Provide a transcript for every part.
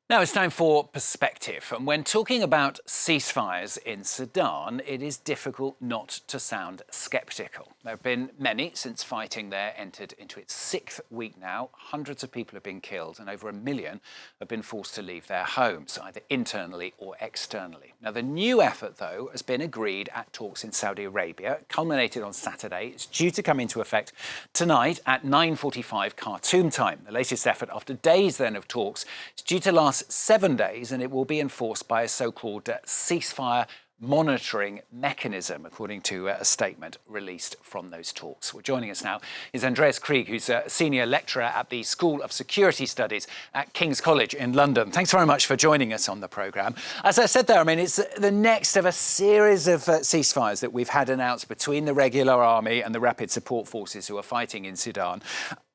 Now it's time for perspective. And when talking about ceasefires in Sudan, it is difficult not to sound sceptical. There have been many since fighting there entered into its sixth week now. Hundreds of people have been killed and over 1 million have been forced to leave their homes, either internally or externally. Now, the new effort, though, has been agreed at talks in Saudi Arabia. It culminated on Saturday. It's due to come into effect tonight at 9:45 Khartoum time. The latest effort after days then of talks. It's due to last 7 days, and it will be enforced by a so-called ceasefire monitoring mechanism, according to a statement released from those talks. Well, joining us now is Andreas Krieg, who's a senior lecturer at the School of Security Studies at King's College in London. Thanks very much for joining us on the programme. As I said there, I mean, it's the next of a series of ceasefires that we've had announced between the regular army and the rapid support forces who are fighting in Sudan.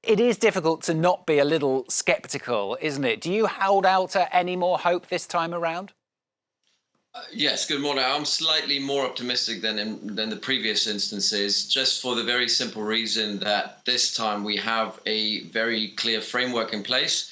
It is difficult to not be a little sceptical, isn't it? Do you hold out any more hope this time around? Yes, good morning. I'm slightly more optimistic than the previous instances, just for the very simple reason that this time we have a very clear framework in place.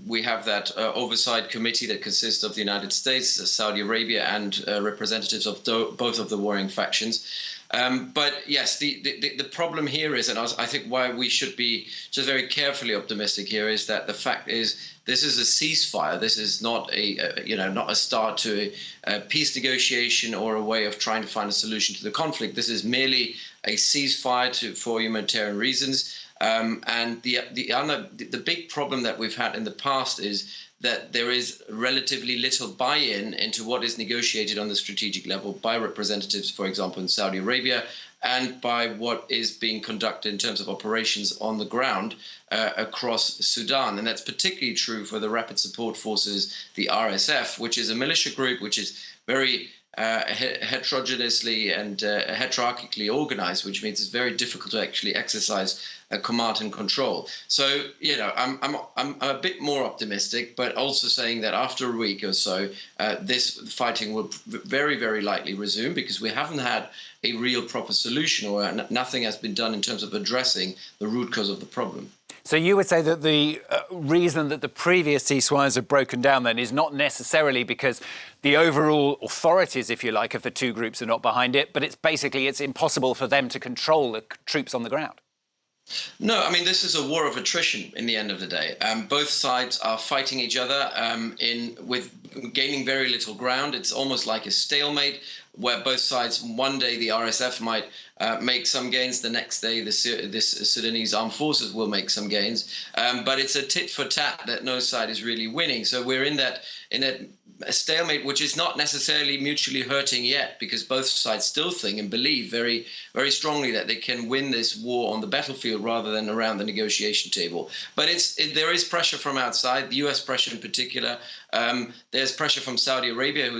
We have that oversight committee that consists of the United States, Saudi Arabia, and representatives of both of the warring factions. But yes, the problem here is, and I think why we should be just very carefully optimistic here, is that the fact is this is a ceasefire. This is not not a start to a peace negotiation or a way of trying to find a solution to the conflict. This is merely a ceasefire for humanitarian reasons. And the big problem that we've had in the past is that there is relatively little buy-in into what is negotiated on the strategic level by representatives, for example, in Saudi Arabia, and by what is being conducted in terms of operations on the ground across Sudan. And that's particularly true for the Rapid Support Forces, the RSF, which is a militia group which is very heterogeneously and hierarchically organized, which means it's very difficult to actually exercise command and control. So, I'm a bit more optimistic, but also saying that after a week or so, this fighting will very, very likely resume, because we haven't had a real proper solution, or nothing has been done in terms of addressing the root cause of the problem. So you would say that the reason that the previous ceasefires have broken down then is not necessarily because the overall authorities, if you like, of the two groups are not behind it, but it's impossible for them to control the troops on the ground. No, I mean, this is a war of attrition in the end of the day. Both sides are fighting each other with gaining very little ground. It's almost like a stalemate where both sides, one day the RSF might make some gains, the next day the Sudanese armed forces will make some gains. But it's a tit for tat that no side is really winning. So we're in that stalemate, which is not necessarily mutually hurting yet, because both sides still think and believe very, very strongly that they can win this war on the battlefield rather than around the negotiation table. But there is pressure from outside, the US pressure in particular. There's pressure from Saudi Arabia, who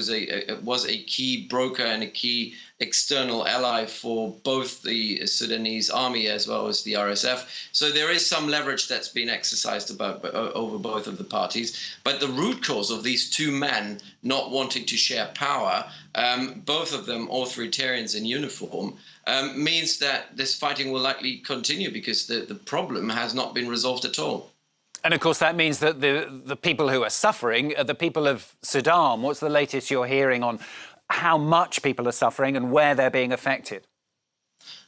was a key broker and a key external ally for both the Sudanese army as well as the RSF. So there is some leverage that's been exercised over both of the parties. But the root cause of these two men not wanting to share power, both of them authoritarians in uniform, means that this fighting will likely continue, because the problem has not been resolved at all. And of course, that means that the people who are suffering are the people of Sudan. What's the latest you're hearing on how much people are suffering and where they're being affected?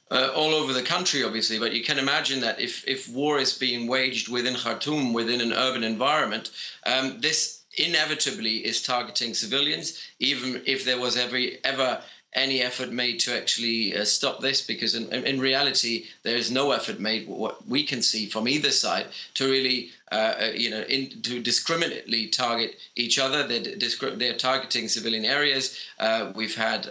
All over the country, obviously, but you can imagine that if war is being waged within Khartoum, within an urban environment, this inevitably is targeting civilians, even if there was ever any effort made to actually stop this, because in reality there is no effort made, what we can see from either side, to really to discriminately target each other. They're targeting civilian areas. We've had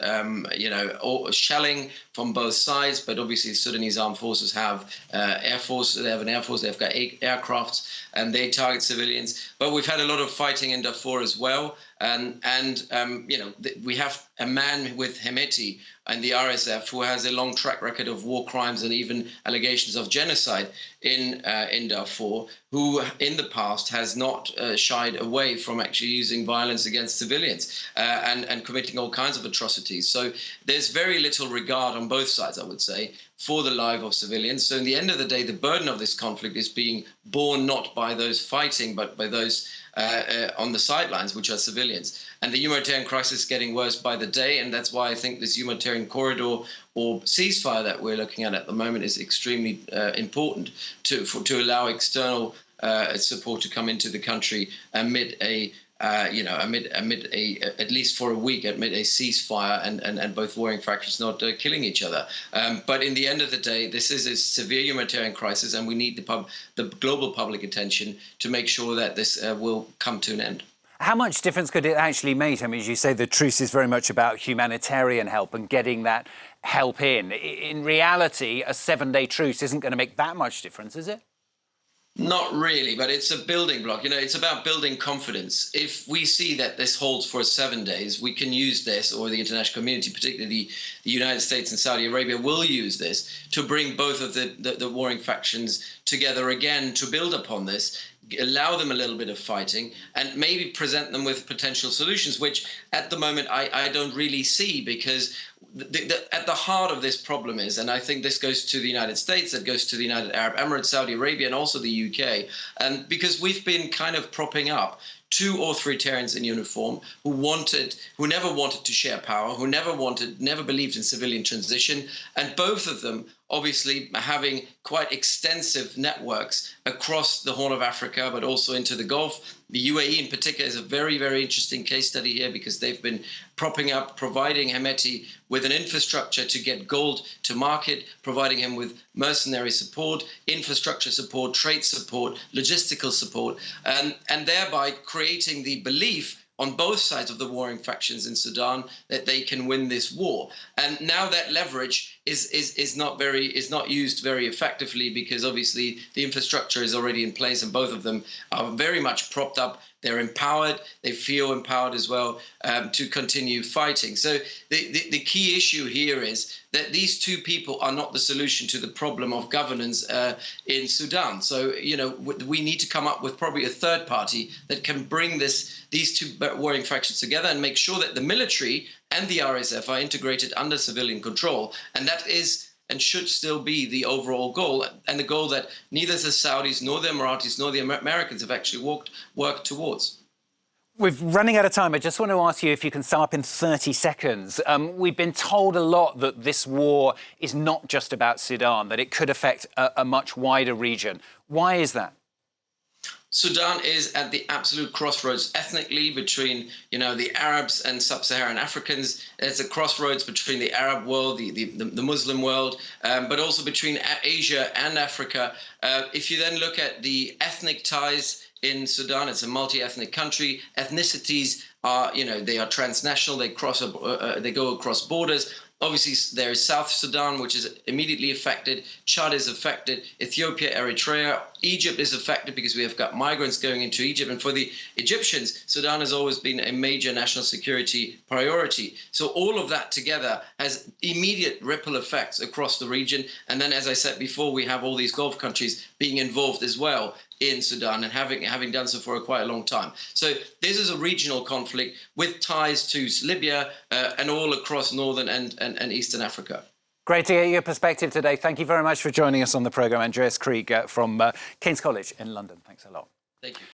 shelling from both sides, but obviously the Sudanese armed forces have air force. They have an air force. They've got aircrafts, and they target civilians. But we've had a lot of fighting in Darfur as well, we have a man with Hemeti and the RSF who has a long track record of war crimes and even allegations of genocide in Darfur, who in the past has not shied away from actually using violence against civilians and committing all kinds of atrocities. So there's very little regard on both sides, I would say, for the life of civilians. So in the end of the day, the burden of this conflict is being borne not by those fighting, but by those on the sidelines, which are civilians. And the humanitarian crisis is getting worse by the day, and that's why I think this humanitarian corridor or ceasefire that we're looking at the moment is extremely important to allow external support to come into the country amid a at least for a week, amid a ceasefire and both warring factions not killing each other. But in the end of the day, this is a severe humanitarian crisis, and we need the global public attention to make sure that this will come to an end. How much difference could it actually make? I mean, as you say, the truce is very much about humanitarian help and getting that help in. In reality, a 7-day truce isn't going to make that much difference, is it? Not really, but it's a building block. It's about building confidence. If we see that this holds for 7 days, we can use this, or the international community, particularly the United States and Saudi Arabia, will use this to bring both of the warring factions together again to build upon this, allow them a little bit of fighting, and maybe present them with potential solutions, which at the moment I don't really see, because at the heart of this problem is, and I think this goes to the United States, that goes to the United Arab Emirates, Saudi Arabia, and also the UK, and because we've been kind of propping up two authoritarians in uniform who never wanted to share power, who never believed in civilian transition, and both of them obviously having quite extensive networks across the Horn of Africa, but also into the Gulf. The UAE in particular is a very, very interesting case study here, because they've been providing Hemeti with an infrastructure to get gold to market, providing him with mercenary support, infrastructure support, trade support, logistical support, and thereby creating the belief on both sides of the warring factions in Sudan that they can win this war. And now that leverage is not used very effectively, because obviously the infrastructure is already in place, and both of them are very much propped up. They're empowered. They feel empowered as well to continue fighting. So the key issue here is that these two people are not the solution to the problem of governance in Sudan. So, we need to come up with probably a third party that can bring these two warring factions together and make sure that the military and the RSF are integrated under civilian control. And that is and should still be the overall goal, and the goal that neither the Saudis nor the Emiratis nor the Americans have actually worked towards. We're running out of time. I just want to ask you if you can sum up in 30 seconds. We've been told a lot that this war is not just about Sudan, that it could affect a much wider region. Why is that? Sudan is at the absolute crossroads ethnically between, the Arabs and sub-Saharan Africans. It's a crossroads between the Arab world, the Muslim world, but also between Asia and Africa. If you then look at the ethnic ties in Sudan, it's a multi-ethnic country. Ethnicities are, they are transnational. They go across borders. Obviously, there is South Sudan, which is immediately affected. Chad is affected. Ethiopia, Eritrea. Egypt is affected because we have got migrants going into Egypt. And for the Egyptians, Sudan has always been a major national security priority. So all of that together has immediate ripple effects across the region. And then, as I said before, we have all these Gulf countries being involved as well in Sudan, and having done so for quite a long time. So this is a regional conflict with ties to Libya and all across northern and eastern Africa. Great to hear your perspective today. Thank you very much for joining us on the programme. Andreas Krieg from King's College in London. Thanks a lot. Thank you.